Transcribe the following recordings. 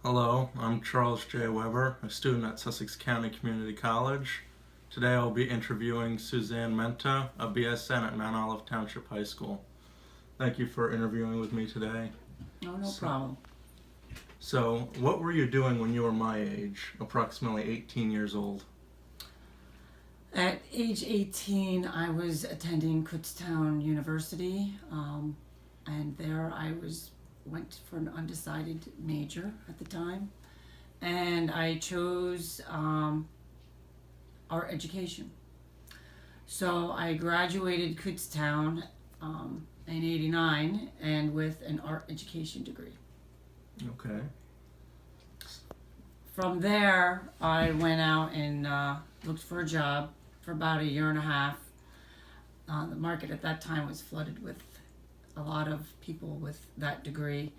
Hello, I'm Charles J. Weber, a student at Sussex County Community College. Today I'll be interviewing Suzanne Menta, a BSN at Mount Olive Township High School. Thank you for interviewing with me today. Oh, no problem. So, what were you doing when you were my age, approximately 18 years old? At age 18, I was attending Kutztown University, and there I went for an undecided major at the time, and I chose art education. So I graduated Kutztown in '89, and with an art education degree. Okay. From there, I went out and looked for a job for about a year and a half. The market at that time was flooded with a lot of people with that degree,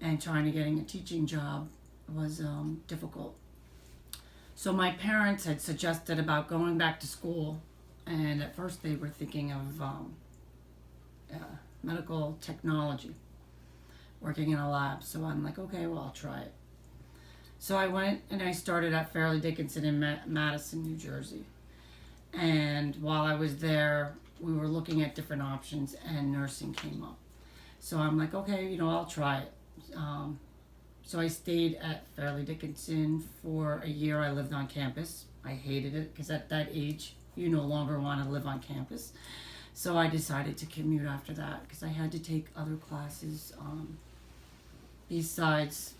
and trying to getting a teaching job was difficult. So my parents had suggested about going back to school, and at first they were thinking of medical technology, working in a lab. So I'm like, okay, well, I'll try it. So I went and I started at Fairleigh Dickinson in Madison, New Jersey. And while I was there, we were looking at different options, and nursing came up. So I'm like, okay, I'll try it. So I stayed at Fairleigh Dickinson for a year. I lived on campus. I hated it because at that age, you no longer want to live on campus. So I decided to commute after that because I had to take other classes besides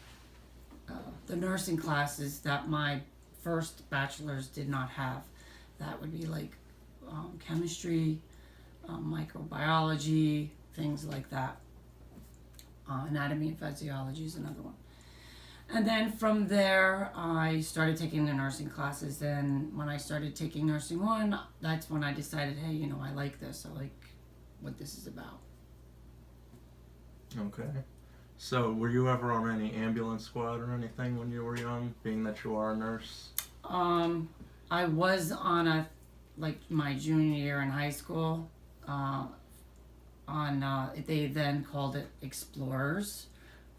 the nursing classes that my first bachelor's did not have. That would be like chemistry, microbiology, things like that. Anatomy and physiology is another one. And then from there, I started taking the nursing classes. And when I started taking nursing 1, that's when I decided, hey, I like this. I like what this is about. Okay. So, were you ever on any ambulance squad or anything when you were young, being that you are a nurse? I was on my junior year in high school. They then called it Explorers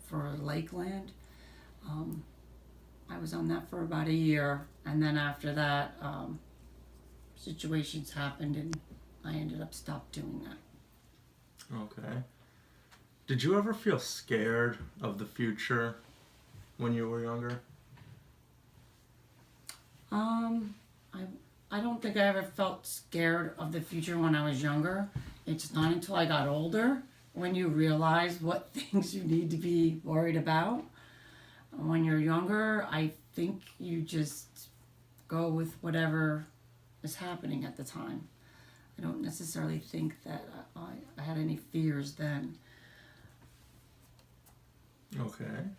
for Lakeland. I was on that for about a year, and then after that, situations happened, and I ended up stopped doing that. Okay. Did you ever feel scared of the future when you were younger? I don't think I ever felt scared of the future when I was younger. It's not until I got older when you realize what things you need to be worried about. When you're younger, I think you just go with whatever is happening at the time. I don't necessarily think that I had any fears then. Okay.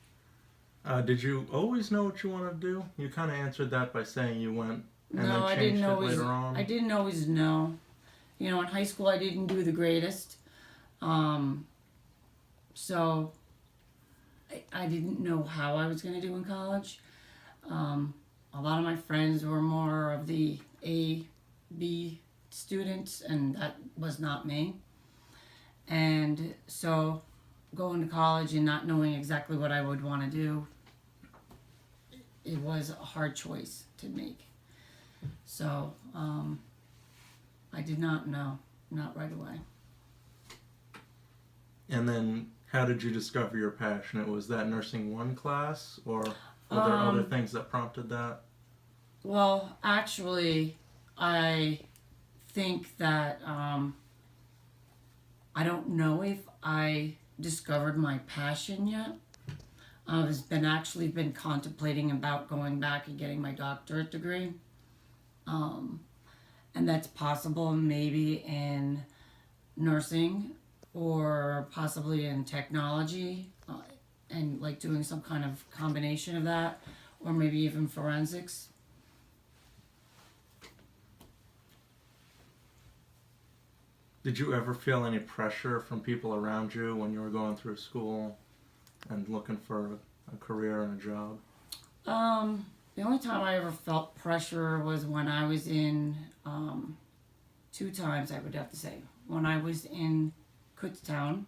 Did you always know what you wanted to do? You kind of answered that by saying you went and No, then changed it later on. I didn't always know. In high school I didn't do the greatest. So I didn't know how I was going to do in college. A lot of my friends were more of the A, B students, and that was not me. And so going to college and not knowing exactly what I would want to do, it was a hard choice to make. So I did not know, not right away. And then how did you discover your passion? Was that nursing 1 class, or were there other things that prompted that? Well, actually, I think that I don't know if I discovered my passion yet. I've been contemplating about going back and getting my doctorate degree. And that's possible maybe in nursing or possibly in technology, and like doing some kind of combination of that, or maybe even forensics. Did you ever feel any pressure from people around you when you were going through school and looking for a career and a job? The only time I ever felt pressure was when I was in, 2 times I would have to say. When I was in Kutztown,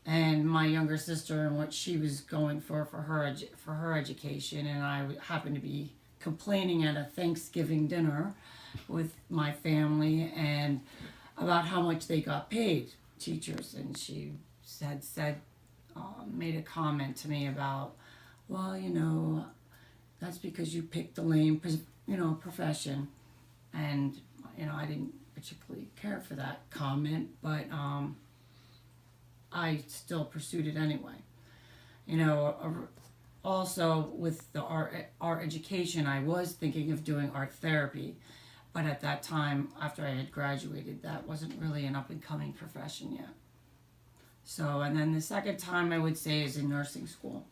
and my younger sister and what she was going for her education, and I happened to be complaining at a Thanksgiving dinner with my family and about how much they got paid, teachers, and she said made a comment to me about, well, that's because you picked the lame profession, and I didn't particularly care for that comment, but I still pursued it anyway. Also with the art education, I was thinking of doing art therapy, but at that time, after I had graduated, that wasn't really an up and coming profession yet. So, and then the second time I would say is in nursing school.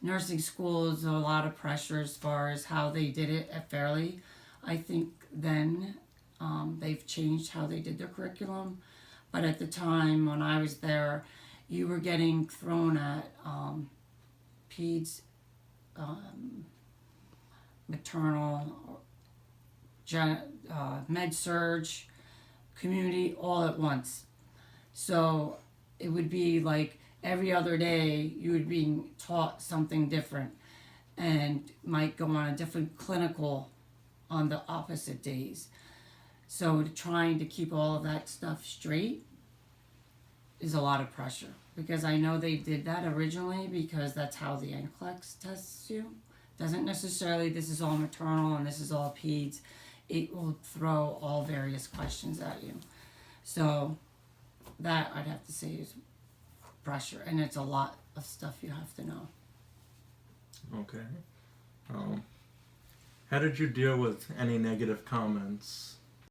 Nursing school is a lot of pressure as far as how they did it at Fairleigh. I think then they've changed how they did their curriculum. But at the time when I was there, you were getting thrown at peds, maternal, med surge, community, all at once. So it would be like every other day you would be taught something different and might go on a different clinical on the opposite days. So trying to keep all of that stuff straight is a lot of pressure, because I know they did that originally because that's how the NCLEX tests you. Doesn't necessarily this is all maternal and this is all peds. It will throw all various questions at you. So that I'd have to say is pressure, and it's a lot of stuff you have to know. Okay. How did you deal with any negative comments